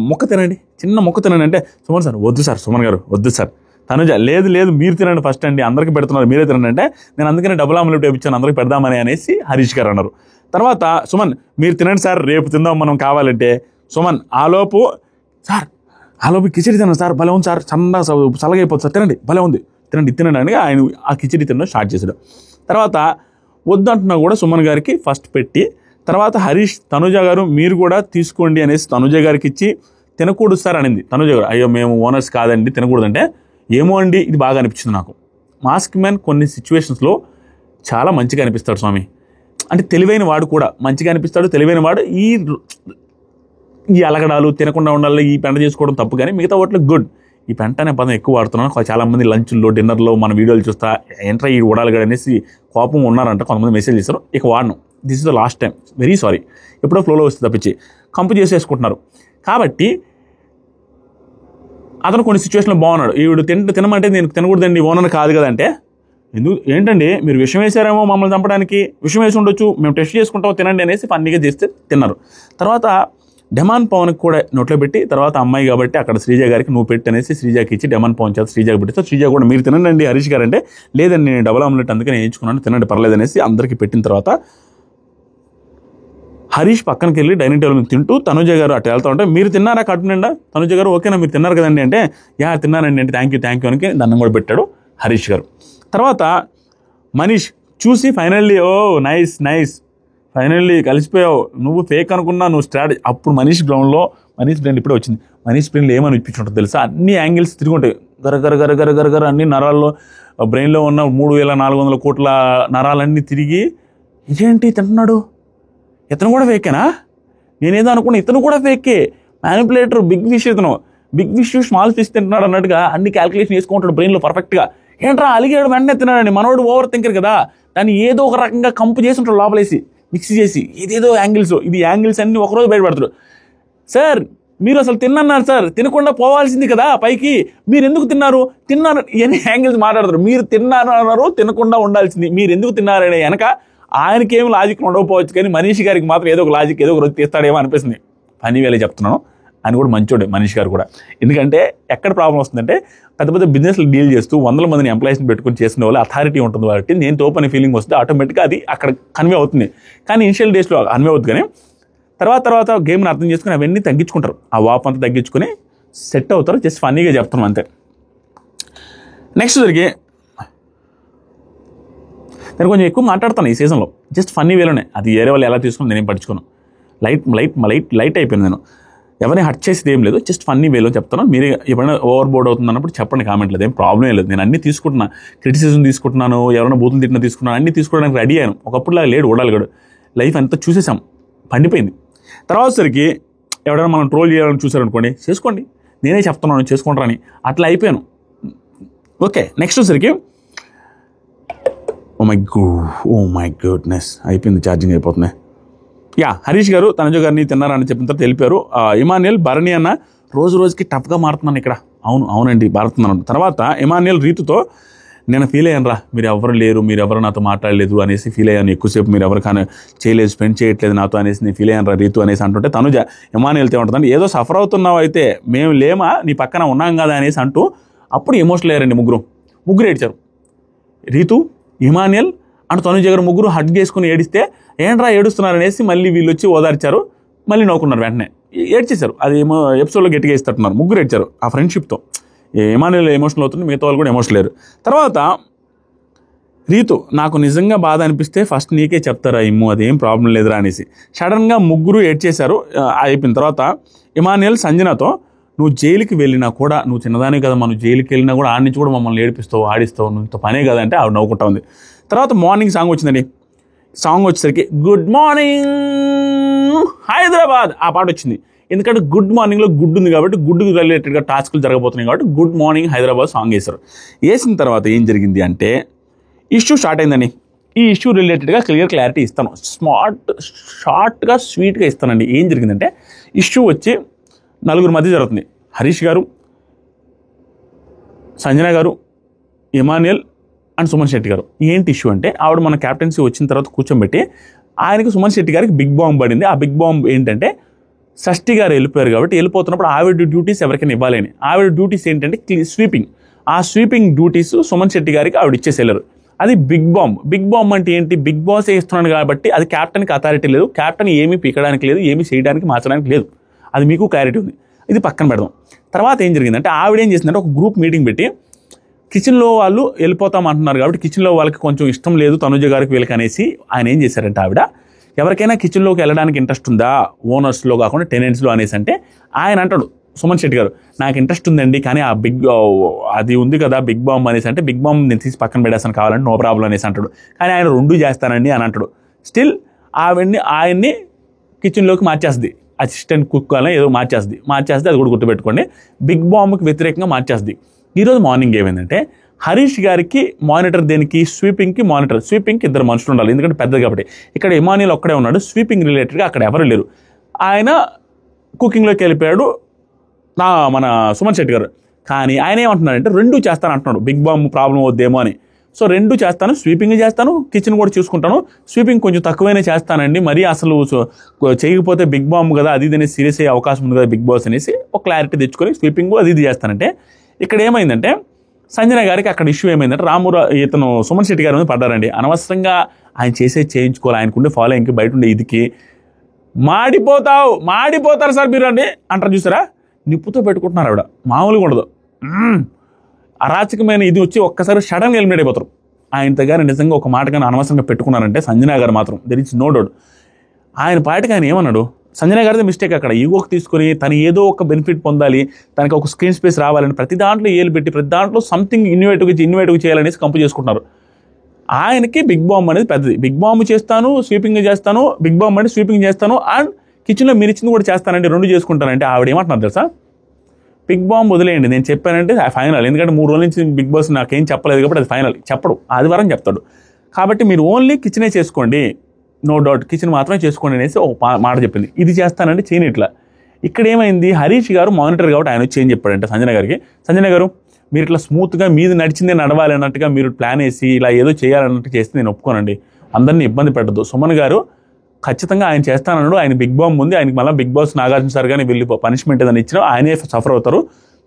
ముక్క తినండి అంటే సుమన్ సార్ వద్దు సార్, సుమన్ గారు వద్దు సార్. తనుజ లేదు మీరు తినండి ఫస్ట్ అండి, అందరికీ పెడుతున్నారు మీరే తినండి అంటే నేను అందుకనే డబుల్ ఆమ్లెట్ వేయించాను అందరికీ పెడదామని అనేసి హరీష్ గారు అన్నారు. తర్వాత సుమన్ మీరు తినండి సార్ రేపు తిందాం మనం కావాలంటే. సుమన్ ఆలోపు కిచిడి తినండి సార్ భలే ఉంది సార్, చల్లగా అయిపోతుంది సార్, తినండి భలే ఉంది తినడానికి ఆయన ఆ కిచిడి తినడం స్టార్ట్ చేశాడు. తర్వాత వద్దంటున్నా కూడా సుమన్ గారికి ఫస్ట్ పెట్టి, తర్వాత హరీష్ తనుజ గారు మీరు కూడా తీసుకోండి అనేసి తనుజ గారికి ఇచ్చి, తినకూడదు సార్ అనింది తనుజ గారు. అయ్యో మేము ఓనర్స్ కాదండి తినకూడదంటే, ఏమో అండి ఇది బాగా అనిపించింది నాకు. మాస్క్ మ్యాన్ కొన్ని సిచ్యువేషన్స్లో చాలా మంచిగా అనిపిస్తాడు స్వామి. అంటే తెలివైన వాడు కూడా మంచిగా అనిపిస్తాడు. తెలివైన వాడు ఈ అలగడాలు తినకుండా ఉండాలి, ఈ పెంట చేసుకోవడం తప్పు, కానీ మిగతా వాటిలో గుడ్. ఈ పెంట అనే పదం ఎక్కువ వాడుతున్నాను. చాలామంది లంచ్లో డిన్నర్లో మన వీడియోలు చూస్తా ఏంట్రా ఈ ఉడాలి అనేసి కోపం ఉన్నారంట, కొంతమంది మెసేజ్ చేస్తారు. ఇక వాడను. This is the last time, very sorry. ఎప్పుడో ఫ్లోలో వస్తే తప్పించి కంపు చేసేసుకుంటున్నారు. కాబట్టి అతను కొన్ని సిచ్యువేషన్లో బాగున్నాడు. ఈవిడు తినమంటే నేను తినకూడదండి ఓనర్ కాదు కదంటే, ఏంటండి మీరు విషం వేసారేమో మమ్మల్ని చంపడానికి, విషం వేసి ఉండొచ్చు, మేము టెస్ట్ చేసుకుంటాం తినండి అనేసి ఫన్నీగా చేస్తే తిన్నారు. తర్వాత డెమాన్ పవన్కి కూడా నోట్లో పెట్టి, తర్వాత అమ్మాయి కాబట్టి అక్కడ శ్రీజ గారికి నువ్వు పెట్టి అనేసి శ్రీజకి ఇచ్చి డెమాన్ పవన్ చేత శ్రీజకి పెడితే, శ్రీజ కూడా మీరు తినండి హరీష్ గారు అంటే, లేదండి నేను డబుల్ ఆమ్లెట్ అందుకని వేయించుకున్నాను తినండి పర్లేదు అనేసి అందరికీ పెట్టిన తర్వాత హరీష్ పక్కనకి వెళ్ళి డైనింగ్ టేబుల్ మీద తింటూ తనుజ గారు అటు వెళ్తా ఉంటే, మీరు తిన్నారా కడుపు నిండా? తనుజ గారు ఓకేనా మీరు తిన్నారు కదండి అంటే, తిన్నానండి అంటే థ్యాంక్ యూ అని దండం కూడా పెట్టాడు హరీష్ గారు. తర్వాత మనీష్ చూసి ఫైనల్లీ నైస్ ఫైనల్లీ కలిసిపోయావు, నువ్వు ఫేక్ అనుకున్నా నువ్వు స్ట్రాటజీ. అప్పుడు మనీష్ గ్రౌండ్లో మనీష్ బ్రెయిన్ ఇప్పుడే వచ్చింది. మనీష్ బ్రెయిన్లో ఏమని ఇప్పించుంటుంది తెలుసా, అన్ని యాంగిల్స్ తిరిగి ఉంటాయి, గర అన్ని నరాల్లో బ్రెయిన్లో ఉన్న 3,400 కోట్ల నరాలన్నీ తిరిగి, ఇదేంటి తింటున్నాడు, ఇతను కూడా ఫేకేనా, నేనేదో అనుకున్నా ఇతను కూడా ఫేకే, మ్యానిపులేటర్, బిగ్ ఫిష్ ఇతను, బిగ్ ఫిష్ స్మాల్ ఫిష్ తింటున్నాడు అన్నట్టుగా అన్ని క్యాల్కులేషన్ చేసుకుంటాడు బ్రెయిన్లో పర్ఫెక్ట్గా. ఏంట్రా అలిగాడు వెంటనే తిన్నాడండి, మనోడు ఓవర్ థింకర్ కదా, దాన్ని ఏదో ఒక రకంగా కంపు చేసి ఉంటాడు లోపలేసి మిక్స్ చేసి, ఇదేదో యాంగిల్స్, ఇది యాంగిల్స్ అన్ని ఒకరోజు బయటపడతాడు. సార్ మీరు అసలు తిన్నారు సార్, తినకుండా పోవాల్సింది కదా పైకి, మీరు ఎందుకు తిన్నారు ఇవన్నీ యాంగిల్స్ మాట్లాడతారు. మీరు తిన్నారు, తినకుండా ఉండాల్సింది, మీరు ఎందుకు తిన్నారనే వెనక ఆయనకేం లాజిక్ ఉండకపోవచ్చు, కానీ మనీష్ గారికి మాత్రం ఏదో ఒక లాజిక్ ఏదో ఒక రోజు తీస్తాడేమో అనిపిస్తుంది. పని వేలే చెప్తున్నాను, ఆయన కూడా మంచోడే మనీష్ గారు కూడా. ఎందుకంటే ఎక్కడ ప్రాబ్లం వస్తుందంటే, పెద్ద పెద్ద బిజినెస్లు డీల్ చేస్తూ 100 మందిని ఎంప్లాయీస్ని పెట్టుకుని చేసిన వాళ్ళు అథారిటీ ఉంటుంది కాబట్టి నేను తోపని ఫీలింగ్ వస్తే ఆటోమేటిక్గా అది అక్కడ కన్వే అవుతుంది. కానీ ఇనిషియల్ డేస్లో కన్వే అవుతుంది, కానీ తర్వాత గేమ్ని అర్థం చేసుకుని అవన్నీ తగ్గించుకుంటారు, ఆ వాప్ అంతా తగ్గించుకొని సెట్ అవుతారు. జస్ట్ ఫన్నీగా చెప్తున్నాం అంతే. నెక్స్ట్ జరిగే నేను కొంచెం ఎక్కువ మాట్లాడతాను ఈ సీజన్లో, జస్ట్ ఫన్నీ వేలోనే. అది వేరే వాళ్ళు ఎలా తీసుకుని నేనేం పట్టించుకోను. లైట్ అయిపోయింది. నేను ఎవరిని హట్ చేసేది ఏం లేదు, జస్ట్ ఫన్నీ వేలో చెప్తాను. మీరు ఎప్పుడైనా ఓవర్ బోర్డ్ అవుతుంది అన్నప్పుడు చెప్పండి కామెంట్, లేదు ఏం ప్రాబ్లం లేదు. నేను అన్నీ తీసుకుంటున్నా, క్రిటిసిజం తీసుకుంటున్నాను, ఎవరైనా బూతులు తిట్టినా తీసుకున్నాను, అన్నీ తీసుకోవడానికి రెడీ అయ్యాను. ఒకప్పుడులా లేడు ఓడాలిగాడు, లైఫ్ అంతా చూసేసాం, పండిపోయింది. తర్వాత సరికి ఎవరైనా మనం ట్రోల్ చేయాలని చూసారనుకోండి, చేసుకోండి, నేనే చెప్తున్నాను చేసుకుంటారని, అట్లా అయిపోయాను. ఓకే, నెక్స్ట్ సరికి ఓ మై గుడ్నెస్ అయిపోయింది, ఛార్జింగ్ అయిపోతున్నాయి. హరీష్ గారు తనుజ గారిని తిన్నారని చెప్పిన తర్వాత తెలిపారు. ఇమాన్యుయల్ భరణి అన్న రోజుకి టఫ్గా మారుతున్నాను ఇక్కడ. అవునండి మారుతున్నాను. తర్వాత ఇమాన్యుయల్ రీతుతో నేను ఫీల్ అయ్యాను రా, మీరు ఎవరు లేరు, మీరు ఎవరు నాతో మాట్లాడలేదు అనేసి ఫీల్ అయ్యాను, ఎక్కువసేపు మీరు ఎవరు కానీ చేయలేదు, స్పెండ్ చేయట్లేదు నాతో అనేసి నేను ఫీల్ అయ్యాను రా రీతు అనేసి అంటుంటే, తనుజ ఇమాన్యుయల్తో ఏమంటుందంటే, ఏదో సఫర్ అవుతున్నావు అయితే మేము లేమా నీ పక్కన ఉన్నాం కదా అనేసి అంటూ అప్పుడు ఎమోషనల్ అయ్యారండి. ముగ్గురు ఏడ్చారు. రీతు, ఇమాన్యుయల్ అండ్ తనుజ గారు ముగ్గురు హగ్ చేసుకుని ఏడిస్తే, ఏంట్రా ఏడుస్తున్నారు అనేసి మళ్ళీ వీళ్ళు వచ్చి ఓదార్చారు, మళ్ళీ నవ్వుకున్నారు, వెంటనే ఏడ్చేశారు. అది ఏమో ఎపిసోడ్లో గట్టిగా ఇస్తున్నారు, ముగ్గురు ఏడ్చారు ఆ ఫ్రెండ్షిప్తో. ఇమాన్యుయల్ ఎమోషనల్ అవుతుంది, మిగతా వాళ్ళు కూడా ఎమోషనల్ లేరు. తర్వాత రీతు, నాకు నిజంగా బాధ అనిపిస్తే ఫస్ట్ నీకే చెప్తారా ఇమ్ము, అదేం ప్రాబ్లం లేదురా అనేసి సడన్గా ముగ్గురు ఏడ్చేశారు. అయిపోయిన తర్వాత ఇమాన్యుయల్ సంజనతో, నువ్వు జైలుకి వెళ్ళినా కూడా, నువ్వు చిన్నదానే కదా, మనం జైలుకి వెళ్ళినా కూడా ఆడి నుంచి కూడా మమ్మల్ని ఏడిపిస్తావు, ఆడిస్తావు, నువ్వు పనే కదా అంటే ఆవిడ నవ్వుకుంటా ఉంది. తర్వాత మార్నింగ్ సాంగ్ వచ్చిందండి. సాంగ్ వచ్చేసరికి గుడ్ మార్నింగ్ హైదరాబాద్ ఆ పాట వచ్చింది. ఎందుకంటే గుడ్ మార్నింగ్లో గుడ్ ఉంది కాబట్టి, గుడ్డుకు రిలేటెడ్గా టాస్క్లు జరగబోతున్నాయి కాబట్టి గుడ్ మార్నింగ్ హైదరాబాద్ సాంగ్ వేశారు. వేసిన తర్వాత ఏం జరిగింది అంటే, ఇష్యూ స్టార్ట్ అయిందండి. ఈ ఇష్యూ రిలేటెడ్గా క్లారిటీ ఇస్తాను, షార్ట్గా స్వీట్గా ఇస్తానండి. ఏం జరిగిందంటే, ఇష్యూ వచ్చి నలుగురు మధ్య జరుగుతుంది. హరీష్ గారు, సంజన గారు, ఇమాన్యుయల్ అండ్ సుమన్ శెట్టి గారు. ఏంటి ఇష్యూ అంటే, ఆవిడ మన క్యాప్టెన్సీ వచ్చిన తర్వాత కూర్చోబెట్టి ఆయనకి సుమన్ శెట్టి గారికి బిగ్ బాంబ్ పడింది. ఆ బిగ్ బాంబ్ ఏంటంటే, షష్ఠి గారు వెళ్ళిపోయారు కాబట్టి వెళ్ళిపోతున్నప్పుడు ఆవిడ డ్యూటీస్ ఎవరికైనా ఇవ్వాలని. ఆవిడ డ్యూటీస్ ఏంటంటే స్వీపింగ్. ఆ స్వీపింగ్ డ్యూటీస్ సుమన్ శెట్టి గారికి ఆవిడ ఇచ్చేసి వెళ్ళారు. అది బిగ్ బాంబ్. బిగ్ బాంబ్ అంటే ఏంటి, బిగ్ బాస్ ఇస్తున్నాను కాబట్టి అది క్యాప్టెన్కి అథారిటీ లేదు, క్యాప్టెన్ ఏమీ పీకడానికి లేదు, ఏమీ చేయడానికి మార్చడానికి లేదు. అది మీకు క్లారిటీ ఉంది, ఇది పక్కన పెడదాం. తర్వాత ఏం జరిగిందంటే, ఆవిడ ఏం చేసిందంటే ఒక గ్రూప్ మీటింగ్ పెట్టి కిచెన్లో వాళ్ళు వెళ్ళిపోతాం అంటున్నారు కాబట్టి కిచెన్లో వాళ్ళకి కొంచెం ఇష్టం లేదు తనుజ గారికి వీళ్ళకి అనేసి ఆయన ఏం చేశారంటే ఆవిడ ఎవరికైనా కిచెన్లోకి వెళ్ళడానికి ఇంట్రెస్ట్ ఉందా ఓనర్స్లో కాకుండా టెనెంట్స్లో అనేసి అంటే ఆయన అంటాడు సుమన్ శెట్టి గారు నాకు ఇంట్రెస్ట్ ఉందండి కానీ ఆ అది ఉంది కదా బిగ్ బాంబ్ అనేసి అంటే బిగ్ బాంబ్ నేను తీసి పక్కన పెట్టేస్తాను కావాలంటే నో ప్రాబ్లం అనేసి అంటాడు కానీ ఆయన 2 చేస్తానండి అని అంటాడు స్టిల్ ఆయన్ని కిచెన్లోకి మార్చేస్తుంది అసిస్టెంట్ కుక్ అని ఏదో మార్చేస్తుంది అది కూడా గుర్తుపెట్టుకోండి బిగ్ బాంబ్కి వ్యతిరేకంగా మార్చేస్తుంది. ఈరోజు మార్నింగ్ ఏమైందంటే హరీష్ గారికి మానిటర్ దేనికి స్వీపింగ్కి మానిటర్ స్వీపింగ్కి 2 మనుషులు ఉండాలి ఎందుకంటే పెద్దది కాబట్టి ఇక్కడ ఇమానియల్ ఒక్కడే ఉన్నాడు స్వీపింగ్ రిలేటెడ్గా అక్కడ ఎవరు లేరు ఆయన కుకింగ్లోకి వెళ్ళిపోయాడు మన సుమన్ శెట్టి గారు కానీ ఆయన ఏమంటున్నాడంటే 2 చేస్తాను అంటున్నాడు బిగ్ బాంబ్ ప్రాబ్లం వద్దేమో అని సో 2 చేస్తాను స్వీపింగ్ చేస్తాను కిచెన్ కూడా చూసుకుంటాను స్వీపింగ్ కొంచెం తక్కువైనా చేస్తానండి మరీ అసలు చేయకపోతే బిగ్ బాంబ్ కదా అది ఇది సీరియస్ అయ్యే అవకాశం ఉంది కదా బిగ్ బాస్ అనేసి ఒక క్లారిటీ తెచ్చుకొని స్వీపింగ్ అది ఇది చేస్తానంటే ఇక్కడ ఏమైందంటే సంజన గారికి అక్కడ ఇష్యూ ఏమైందంటే ఇతను సుమన్ శెట్టి గారి మీద పడ్డారండి అనవసరంగా ఆయన చేయించుకోవాలి ఆయనకుండే ఫాలోయింగ్కి బయట ఉండే ఇదికి మాడిపోతారు సార్ మీరు అండి అంటారు చూసారా నిప్పుతో పెట్టుకుంటున్నారు ఆవిడ మామూలుగా ఉండదు అరాచకమైన ఇది వచ్చి ఒక్కసారి సడన్గా ఎలిమినేట్ అయిపోతారు ఆయనతో గారు నిజంగా ఒక మాట కానీ అనవసరంగా పెట్టుకున్నారంటే సంజన గారు మాత్రం దెర్ ఇస్ నో డౌట్ ఆయన పాటికి ఆయన ఏమన్నాడు సంజన గారిదే మిస్టేక్ అక్కడ ఈగోకి తీసుకొని తను ఏదో ఒక బెనిఫిట్ పొందాలి తనకి ఒక స్క్రీన్ స్పేస్ రావాలని ప్రతి దాంట్లో ఏలు పెట్టి ప్రతి దాంట్లో సంథింగ్ ఇన్నోవేటివ్ చేయాలనేసి కంపు చేసుకుంటున్నారు ఆయనకి బిగ్ బాంబ్ అనేది పెద్దది బిగ్ బాంబ్ చేస్తాను స్వీపింగ్ చేస్తాను బిగ్ బాంబ్ అంటే స్వీపింగ్ చేస్తాను అండ్ కిచెన్లో మీరు ఇచ్చింది కూడా చేస్తానంటే 2 చేసుకుంటానంటే ఆవిడ ఏమంటున్నారు తెలుసా బిగ్ బాంబ్ వదిలేయండి నేను చెప్పానంటే ఫైనల్ ఎందుకంటే 3 రోజుల నుంచి బిగ్ బాస్ నాకేం చెప్పలేదు కాబట్టి అది ఫైనల్ చెప్పడు ఆదివారం చెప్తాడు కాబట్టి మీరు ఓన్లీ కిచెనే చేసుకోండి నో డౌట్ కిచెన్ మాత్రమే చేసుకోండి అనేసి ఒక మాట చెప్పింది ఇది చేస్తానంటే చేయని ఇట్లా ఇక్కడ ఏమైంది హరీష్ గారు మానిటర్ కాబట్టి ఆయన వచ్చి ఏం చెప్పాడంటే సంజన గారు మీరు ఇట్లా స్మూత్గా మీది నడిచిందే నడవాలి అన్నట్టుగా మీరు ప్లాన్ వేసి ఇలా ఏదో చేయాలన్నట్టు చేస్తే నేను ఒప్పుకోనండి అందరినీ ఇబ్బంది పెట్టద్దు సుమన్ గారు ఖచ్చితంగా ఆయన చేస్తానన్నాడు ఆయన బిగ్ బాంబ్ ఉంది ఆయనకి మళ్ళీ బిగ్ బాస్ నాగార్జున సార్ కానీ వెళ్ళి పనిష్మెంట్ ఏదైనా ఇచ్చినా ఆయనే సఫర్ అవుతారు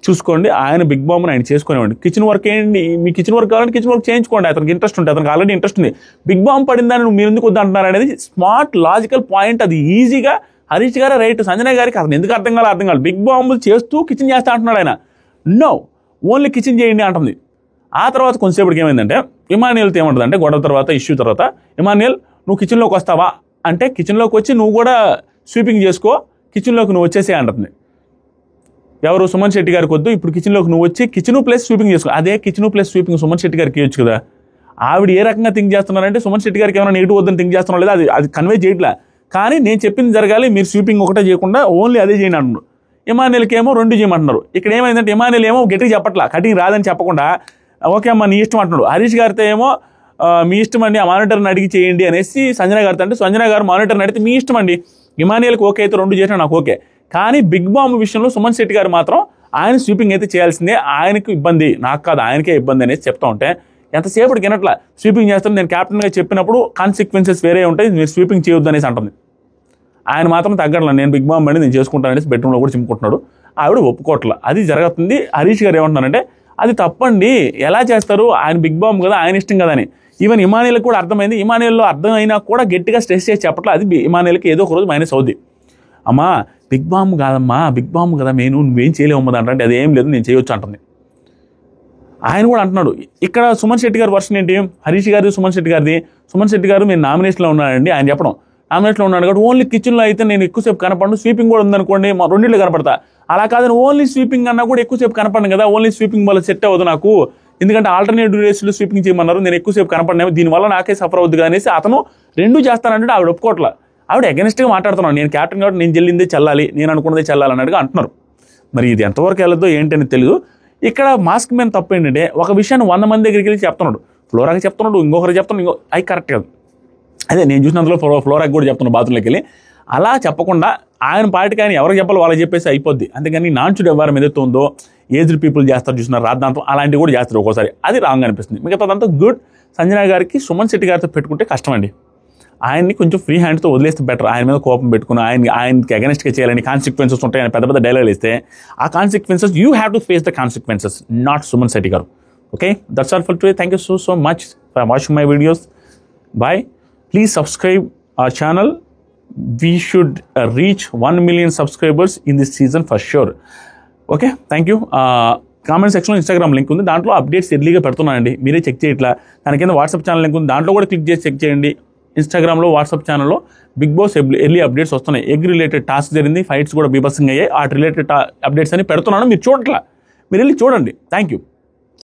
చూసుకోండి ఆయన బిగ్ బాంబ్ని ఆయన చేసుకునేవాడి కిచెన్ వర్క్ ఏంటి మీ కిచెన్ వర్క్ కావాలంటే కిచెన్ వర్క్ చేయించుకోండి అతనికి ఇంట్రెస్ట్ ఉంటుంది అతనికి ఆల్రెడీ ఇంట్రెస్ట్ ఉంది బిగ్ బాంబ్ పడిందని మీరు ఎందుకు వద్దంటున్నారు అనేది స్మార్ట్ లాజికల్ పాయింట్ అది ఈజీగా హరీష్ గారు రైట్ సంజన గారికి అతను ఎందుకు అర్థం కాదు బిగ్ బాంబులు చేస్తూ కిచెన్ చేస్తా అంటున్నాడు ఆయన నో ఓన్లీ కిచెన్ చేయండి అంటుంది ఆ తర్వాత కొంతసేపటికి ఏమైందంటే ఇమానియల్తో ఏమంటుందంటే గొడవ తర్వాత ఇష్యూ తర్వాత ఇమానియల్ నువ్వు కిచెన్లోకి వస్తావా అంటే కిచెన్లోకి వచ్చి నువ్వు కూడా స్వీపింగ్ చేసుకో కిచెన్లోకి నువ్వు వచ్చేసే అంటుంది ఎవరు సుమన్ శెట్టి గారికి వద్దు ఇప్పుడు కిచెన్లోకి నువ్వు వచ్చి కిచెన్ ప్లస్ స్వీపింగ్ చేసుకో అదే kitchen plus sweeping Suman Shetty గారికి ఇవ్వచ్చు కదా ఆవిడ ఏ రకంగా థింక్ చేస్తున్నారంటే సుమన్ శెట్టి గారికి ఏమైనా నెగిటివ్ వద్దని థింక్ చేస్తున్నా లేదా అది కన్వే చేయట్లా కానీ నేను చెప్పింది జరగాలి మీరు స్వీపింగ్ ఒకటే చేయకుండా ఓన్లీ అదే చేయండి అంటున్నారు ఇమానియల్కి ఏమో 2 చేయమంటున్నారు ఇక్కడ ఏమైందంటే ఇమానియల్ ఏమో గట్టిగా చెప్పట్లా కటింగ్ రాదని చెప్పకుండా ఓకే అమ్మా నీ ఇష్టం అంటున్నాడు హరీష్ గారితో ఏమో మీ ఇష్టం అండి ఆ మానిటర్ని అడిగి చేయండి అనేసి సంజన గారితో అంటే సంజన గారు మానిటర్ని అడిగితే మీ ఇష్టం అండి ఇమానియల్కి ఓకే అయితే 2 చేసినా నాకు ఓకే కానీ బిగ్ బాంబ్ విషయంలో సుమన్ శెట్టి గారు మాత్రం ఆయన స్వీపింగ్ అయితే చేయాల్సిందే ఆయనకు ఇబ్బంది నాకు కాదు ఆయనకే ఇబ్బంది అనేసి చెప్తా ఉంటే ఎంతసేపటికి వినట్లా స్వీపింగ్ చేస్తాను నేను క్యాప్టెన్గా చెప్పినప్పుడు కాన్సిక్వెన్సెస్ వేరే ఉంటాయి మీరు స్వీపింగ్ చేయొద్దు అనేసి అంటుంది ఆయన మాత్రం తగ్గట్లా నేను బిగ్ బాంబ్ అండి నేను చేసుకుంటాననేసి బెడ్రూమ్లో కూడా చిమ్ముకుంటున్నాడు ఆవిడ ఒప్పుకోవట్లా అది జరుగుతుంది హరీష్ గారు ఏమంటున్నారంటే అది తప్పండి ఎలా చేస్తారు ఆయన బిగ్ బాంబ్ కదా ఆయన ఇష్టం కదా అని ఈవెన్ ఇమానియల్కి కూడా అర్థమైంది ఇమానియల్లో అర్థమైనా కూడా గట్టిగా స్ట్రెస్ చేసి చెప్పట్లా అది ఇమానియల్కి ఏదో ఒక రోజు మైనస్ అవుద్ది అమ్మా బిగ్ బాంబ్ కాదమ్మా బిగ్ బాంబ్ కదా నువ్వేం చేయలేవు అంటే అది ఏం లేదు నేను చేయొచ్చు అంటుంది ఆయన కూడా అంటున్నాడు ఇక్కడ సుమన్ శెట్టి గారి వర్షన్ ఏంటి హరీష్ గారిది సుమన్ శెట్టి గారు మీరు నామినేషన్లో ఉన్నాడండి ఆయన చెప్పడం నామినేషన్లో ఉన్నాడు కాబట్టి ఓన్లీ కిచెన్లో అయితే నేను ఎక్కువసేపు కనపడను స్వీపింగ్ కూడా ఉందనుకోండి 2 కనపడతా అలా కాదని ఓన్లీ స్వీపింగ్ అన్నా కూడా ఎక్కువసేపు కనపడను కదా ఓన్లీ స్వీపింగ్ వల్ల సెట్ అవ్వదు నాకు ఎందుకంటే ఆల్టర్నేటివ్ డేస్లో స్వీపింగ్ చేయమన్నారు నేను ఎక్కువసేపు కనపడినా దీనివల్ల నాకే సఫర్ అవుద్ది అనేసి అతను 2 చేస్తానంటే ఆవిడ ఒప్పుకోవట్లా ఆవిడ అగెనిస్ట్గా మాట్లాడుతున్నాను నేను క్యాప్టెన్ కాబట్టి నేను చెల్లిందే చల్లాలి నేను అనుకున్నదే చల్లాలి అన్నట్టుగా అంటున్నారు మరి ఇది ఎంతవరకు వెళ్ళదో ఏంటని తెలియదు ఇక్కడ మాస్క్ మ్యాన్ తప్పు ఏంటంటే ఒక విషయాన్ని 100 మంది దగ్గరికి వెళ్ళి చెప్తున్నాడు ఫ్లోరాకి చెప్తున్నాడు ఇంకొకరికి చెప్తున్నాడు అది కరెక్ట్ కాదు అదే నేను చూసినందులో ఫ్లోరాకి కూడా చెప్తున్నాను బాత్రూంలోకి వెళ్ళి అలా చెప్పకుండా ఆయన పార్టీకి ఆయన ఎవరికి చెప్పాలో వాళ్ళకి చెప్పేసి అయిపోద్ది అంతేగాని నాన్చుడు వ్యవహారం ఏదైతే ఉందో ఏజ్డ్ పీపుల్ చేస్తారు చూసిన రాద్దాంతం అలాంటివి కూడా చేస్తారు ఒక్కోసారి అది రాంగ్ అనిపిస్తుంది మిగతాదంతా గుడ్ సంజన గారికి సుమన్ శెట్టి గారితో పెట్టుకుంటే కష్టం అండి ఆయన్ని కొంచెం ఫ్రీ హ్యాండ్తో వదిలేస్తే బెటర్ ఆయన మీద కోపం పెట్టుకుని ఆయనకి అగెనిస్ట్గా చేయాలని కాన్సిక్వెన్సెస్ ఉంటాయని పెద్ద డైలాగులు ఇస్తే ఆ consequences you have to face the consequences not Suman Shetty గారు okay that's all for today thank you so much for watching my videos bye please subscribe our channel we should reach 1 million subscribers in this season for sure okay thank you comment సెక్షన్లో Instagram link ఉంది, దాంట్లో updates ఎర్లీగా పెడుతున్నానండి, మీరే check చేయట్లా. దాని కింద WhatsApp channel link ఉంది, దాంట్లో కూడా క్లిక్ చేసి చెక్ చేయండి. ఇన్స్టాగ్రామ్లో వాట్సాప్ ఛానల్లో బిగ్ బాస్ ఎర్లీ అప్డేట్స్ వస్తున్నాయి. ఎగ్ రిలేటెడ్ టాస్క్ జరిగింది, ఫైట్స్ కూడా బీభత్సంగా అయ్యాయి, ఆ రిలేటెడ్ అప్డేట్స్ అని పెడుతున్నాను, మీరు చూడట్లా, మీరు వెళ్ళి చూడండి. Thank you.